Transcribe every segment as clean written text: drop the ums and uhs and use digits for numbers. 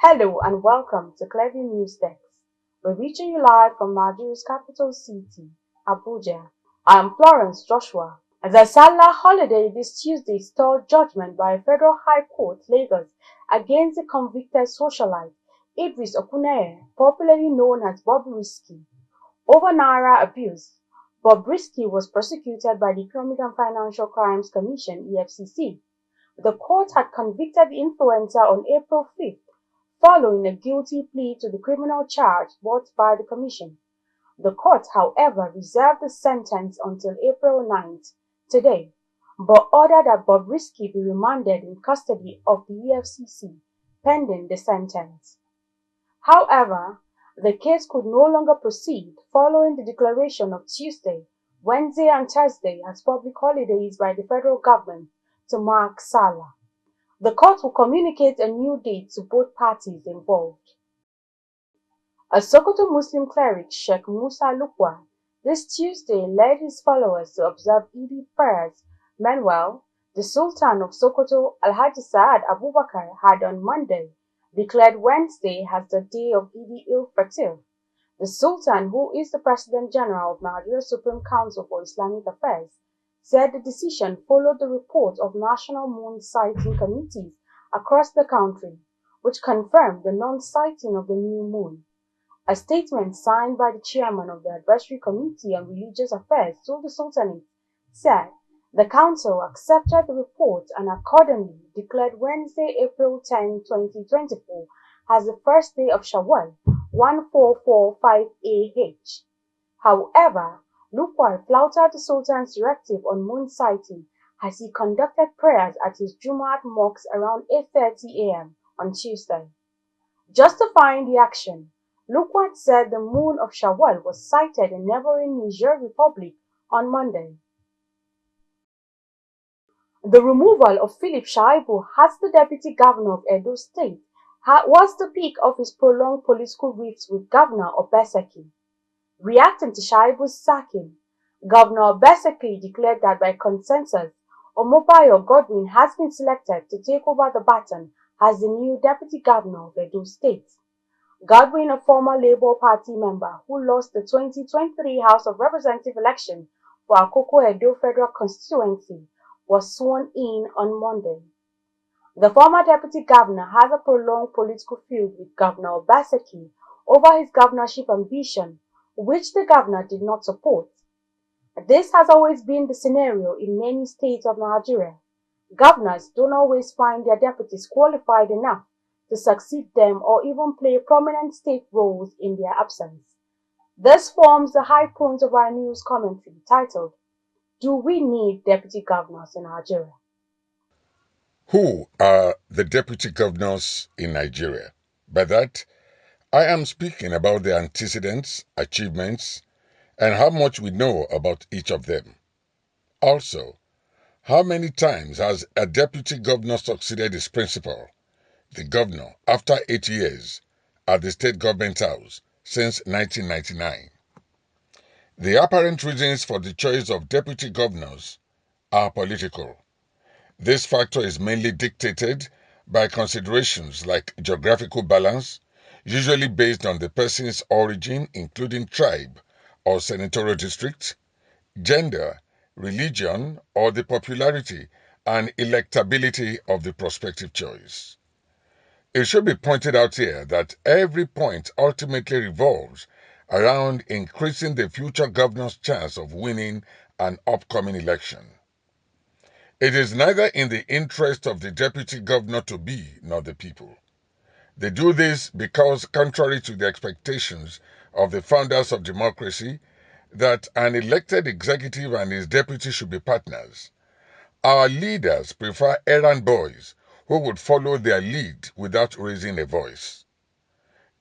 Hello and welcome to Cleric News Desk. We're reaching you live from Nigeria's capital city, Abuja. I'm Florence Joshua. The Salah holiday this Tuesday stalled judgment by a federal high court, Lagos, against the convicted socialite Idris Okuneye, popularly known as Bobrisky, over Naira abuse. Bobrisky was prosecuted by the Economic and Financial Crimes Commission (EFCC). The court had convicted the influencer on April 5th, following a guilty plea to the criminal charge brought by the commission. The court, however, reserved the sentence until April 9th, today, but ordered that Bobrisky be remanded in custody of the EFCC pending the sentence. However, the case could no longer proceed following the declaration of Tuesday, Wednesday and Thursday as public holidays by the federal government to mark Salah. The court will communicate a new date to both parties involved. A Sokoto Muslim cleric, Sheikh Musa Lukwa, this Tuesday led his followers to observe Eid prayers. Meanwhile, the Sultan of Sokoto, Alhaji Saad Abubakar, had on Monday declared Wednesday as the day of Eid el-Fitr. The Sultan, who is the President General of Nigeria's Supreme Council for Islamic Affairs, said the decision followed the report of national moon sighting committees across the country, which confirmed the non-sighting of the new moon. A statement signed by the chairman of the Advisory Committee on Religious Affairs to the Sultanate said the council accepted the report and accordingly declared Wednesday, April 10, 2024 as the first day of Shawwal 1445 AH. However, Lukwa flouted the Sultan's directive on moon sighting as he conducted prayers at his Jumaat mosque around 8:30 a.m. on Tuesday. Justifying the action, Lukwa said the moon of Shawwal was sighted in neighboring Niger Republic on Monday. The removal of Philip Shaibu as the deputy governor of Edo State was the peak of his prolonged political rifts with Governor Obaseki. Reacting to Shaibu's sacking, Governor Obaseki declared that by consensus, Omobayo Godwin has been selected to take over the baton as the new deputy governor of Edo State. Godwin, a former Labour Party member who lost the 2023 House of Representatives election for Akoko Edo Federal Constituency, was sworn in on Monday. The former deputy governor has a prolonged political feud with Governor Obaseki over his governorship ambition, which the governor did not support. This has always been the scenario in many states of Nigeria. Governors don't always find their deputies qualified enough to succeed them or even play prominent state roles in their absence. This forms the high point of our news commentary titled, "Do we need deputy governors in Nigeria?" Who are the deputy governors in Nigeria? By that, I am speaking about their antecedents, achievements, and how much we know about each of them. Also, how many times has a deputy governor succeeded his principal, the governor, after 8 years at the state government house since 1999? The apparent reasons for the choice of deputy governors are political. This factor is mainly dictated by considerations like geographical balance, usually based on the person's origin, including tribe or senatorial district, gender, religion, or the popularity and electability of the prospective choice. It should be pointed out here that every point ultimately revolves around increasing the future governor's chance of winning an upcoming election. It is neither in the interest of the deputy governor to be nor the people. They do this because, contrary to the expectations of the founders of democracy, that an elected executive and his deputy should be partners, our leaders prefer errand boys who would follow their lead without raising a voice.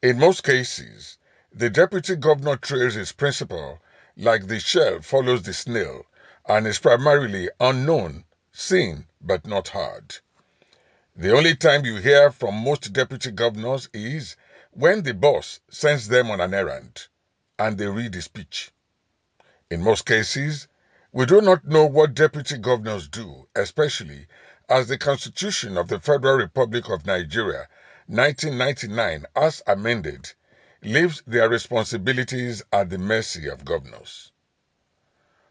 In most cases, the deputy governor trails his principal like the shell follows the snail and is primarily unknown, seen but not heard. The only time you hear from most deputy governors is when the boss sends them on an errand and they read the speech. In most cases, we do not know what deputy governors do, especially as the Constitution of the Federal Republic of Nigeria 1999, as amended, leaves their responsibilities at the mercy of governors.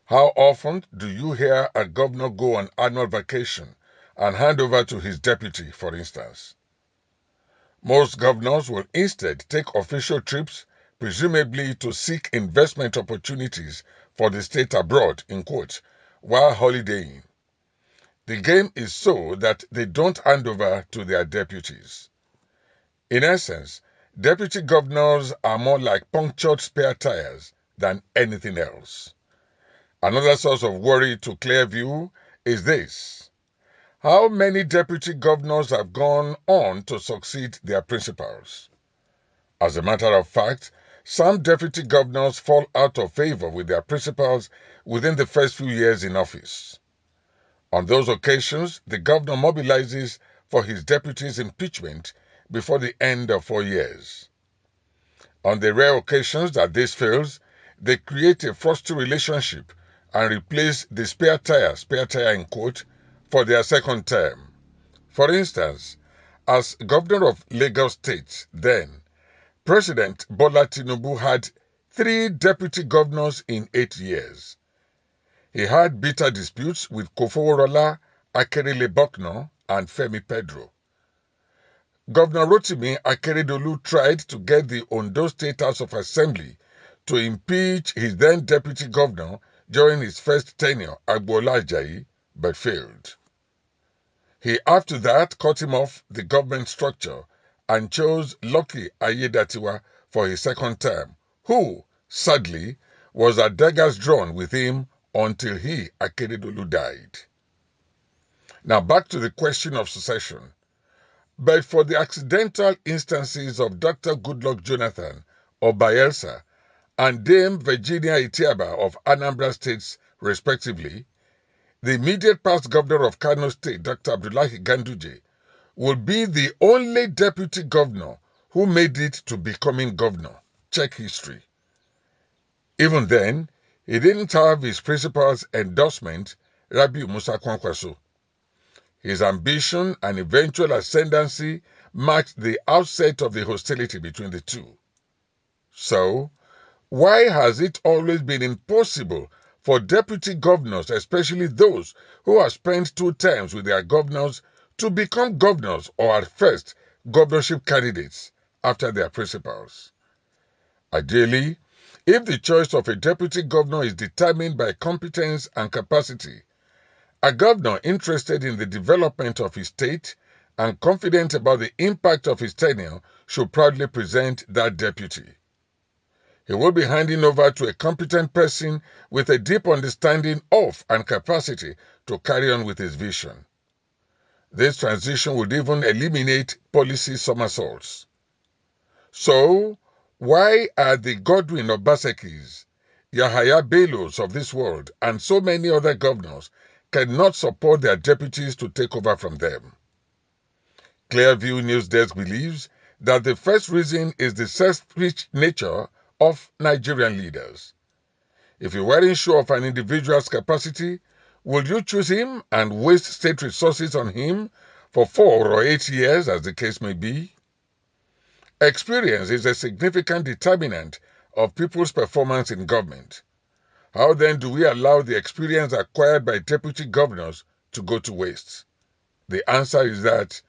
How often do you hear a governor go on annual vacation and hand over to his deputy, for instance? Most governors will instead take official trips, presumably to seek investment opportunities for the state abroad, in quotes, while holidaying. The game is so that they don't hand over to their deputies. In essence, deputy governors are more like punctured spare tires than anything else. Another source of worry to Clearview is this: how many deputy governors have gone on to succeed their principals? As a matter of fact, some deputy governors fall out of favor with their principals within the first few years in office. On those occasions, the governor mobilizes for his deputy's impeachment before the end of 4 years. On the rare occasions that this fails, they create a frosty relationship and replace the spare tire in quote, for their second term. For instance, as governor of Lagos State then, President Bola Tinubu had 3 deputy governors in 8 years. He had bitter disputes with Kofoworola, Akerele-Bokno, and Femi Pedro. Governor Rotimi Akeredolu tried to get the Ondo State House of Assembly to impeach his then deputy governor during his first tenure, Agboola Ajayi, but failed. He after that cut him off the government structure and chose Lucky Ayedatiwa for his second term, who, sadly, was at daggers drawn with him until he, Akeredolu, died. Now back to the question of succession. But for the accidental instances of Dr. Goodluck Jonathan of Bayelsa and Dame Virginia Itiaba of Anambra States, respectively, the immediate past governor of Kano State, Dr. Abdullahi Ganduje, will be the only deputy governor who made it to becoming governor. Check history. Even then, he didn't have his principal's endorsement, Rabiu Musa Kwankwaso. His ambition and eventual ascendancy marked the outset of the hostility between the two. So, why has it always been impossible for deputy governors, especially those who have spent 2 terms with their governors, to become governors or at first governorship candidates after their principals? Ideally, if the choice of a deputy governor is determined by competence and capacity, a governor interested in the development of his state and confident about the impact of his tenure should proudly present that deputy. He will be handing over to a competent person with a deep understanding of and capacity to carry on with his vision. This transition would even eliminate policy somersaults. So, why are the Godwin Obasekis, Yahaya Bellos of this world, and so many other governors cannot support their deputies to take over from them? Clearview News Desk believes that the first reason is the selfish nature of Nigerian leaders. If you weren't sure of an individual's capacity, would you choose him and waste state resources on him for 4 or 8 years, as the case may be? Experience is a significant determinant of people's performance in government. How then do we allow the experience acquired by deputy governors to go to waste? The answer is that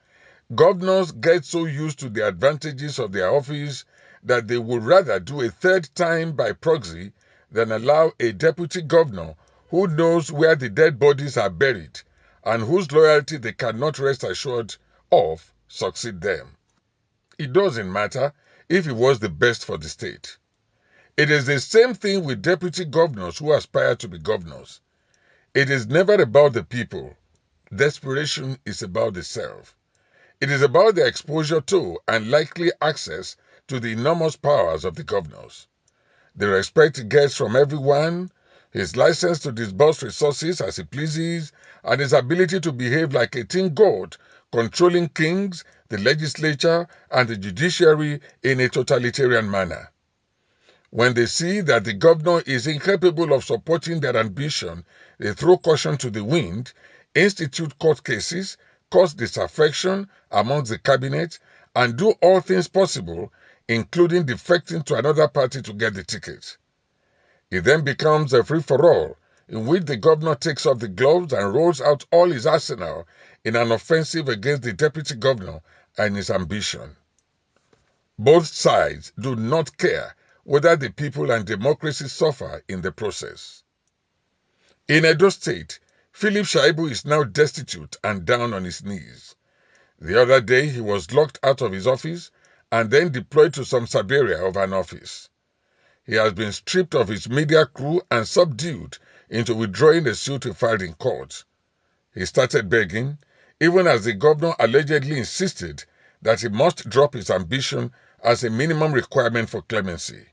governors get so used to the advantages of their office that they would rather do a third time by proxy than allow a deputy governor who knows where the dead bodies are buried and whose loyalty they cannot rest assured of succeed them. It doesn't matter if he was the best for the state. It is the same thing with deputy governors who aspire to be governors. It is never about the people. Desperation is about the self. It is about the exposure to and likely access to the enormous powers of the governors. The respect he gets from everyone, his license to disburse resources as he pleases, and his ability to behave like a teen god, controlling kings, the legislature, and the judiciary in a totalitarian manner. When they see that the governor is incapable of supporting their ambition, they throw caution to the wind, institute court cases, cause disaffection amongst the cabinet, and do all things possible, including defecting to another party to get the ticket. It then becomes a free-for-all in which the governor takes off the gloves and rolls out all his arsenal in an offensive against the deputy governor and his ambition. Both sides do not care whether the people and democracy suffer in the process. In Edo State, Philip Shaibu is now destitute and down on his knees. The other day, he was locked out of his office and then deployed to some sub-area of an office. He has been stripped of his media crew and subdued into withdrawing the suit he filed in court. He started begging, even as the governor allegedly insisted that he must drop his ambition as a minimum requirement for clemency.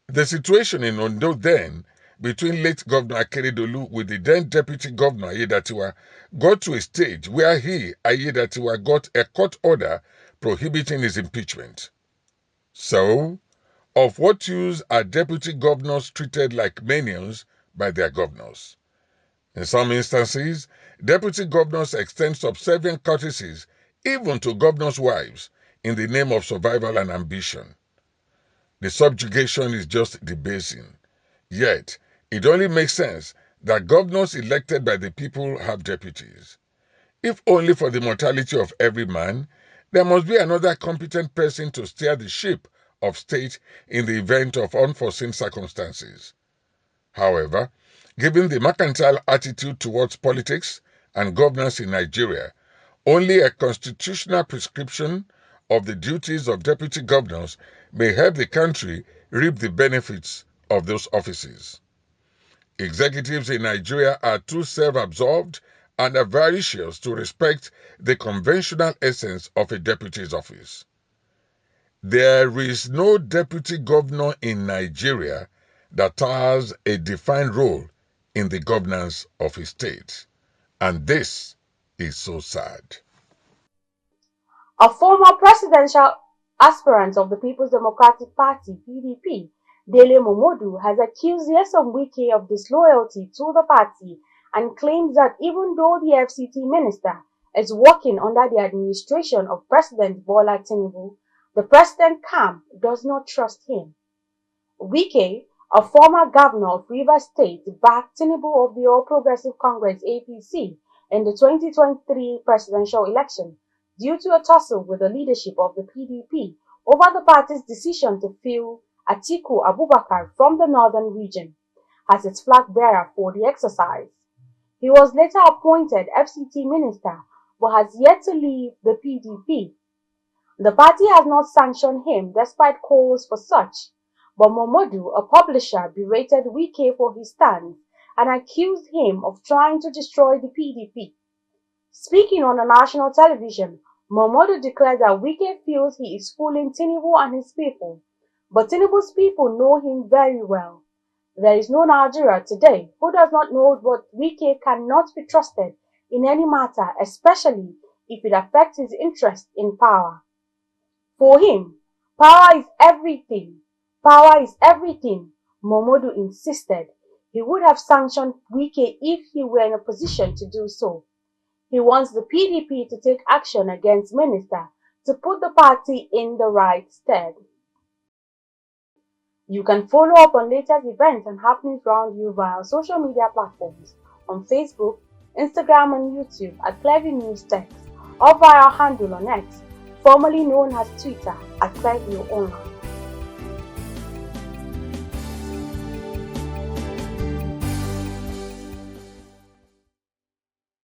The situation in Ondo then, between late Governor Akeredolu with the then Deputy Governor Ayedatiwa, got to a stage where he, Ayedatiwa, got a court order prohibiting his impeachment. So, of what use are deputy governors treated like minions by their governors? In some instances, deputy governors extend subservient courtesies even to governors' wives in the name of survival and ambition. The subjugation is just debasing. Yet, it only makes sense that governors elected by the people have deputies. If only for the mortality of every man, there must be another competent person to steer the ship of state in the event of unforeseen circumstances. However, given the mercantile attitude towards politics and governance in Nigeria, only a constitutional prescription of the duties of deputy governors may help the country reap the benefits of those offices. Executives in Nigeria are too self-absorbed and avaricious to respect the conventional essence of a deputy's office. There is no deputy governor in Nigeria that has a defined role in the governance of his state. And this is so sad. A former presidential aspirant of the People's Democratic Party (PDP), Dele Momodu, has accused Nyesom Wike of disloyalty to the party and claims that even though the FCT minister is working under the administration of President Bola Tinubu, the president camp does not trust him. Wike, a former governor of Rivers State, backed Tinubu of the All Progressive Congress (APC) in the 2023 presidential election due to a tussle with the leadership of the PDP over the party's decision to fill Atiku Abubakar from the northern region as its flag bearer for the exercise. He was later appointed FCT minister but has yet to leave the PDP. The party has not sanctioned him despite calls for such, but Momodu, a publisher, berated Wike for his stance and accused him of trying to destroy the PDP. Speaking on a national television, Momodu declared that Wike feels he is fooling Tinubu and his people, but Tinubu's people know him very well. There is no Nigeria today who does not know that Wike cannot be trusted in any matter, especially if it affects his interest in power. For him, power is everything. Power is everything, Momodu insisted. He would have sanctioned Wike if he were in a position to do so. He wants the PDP to take action against minister to put the party in the right stead. You can follow up on latest events and happenings around you via social media platforms on Facebook, Instagram, and YouTube at Cleric News Text or via our handle on X, formerly known as Twitter, at Cleric Online.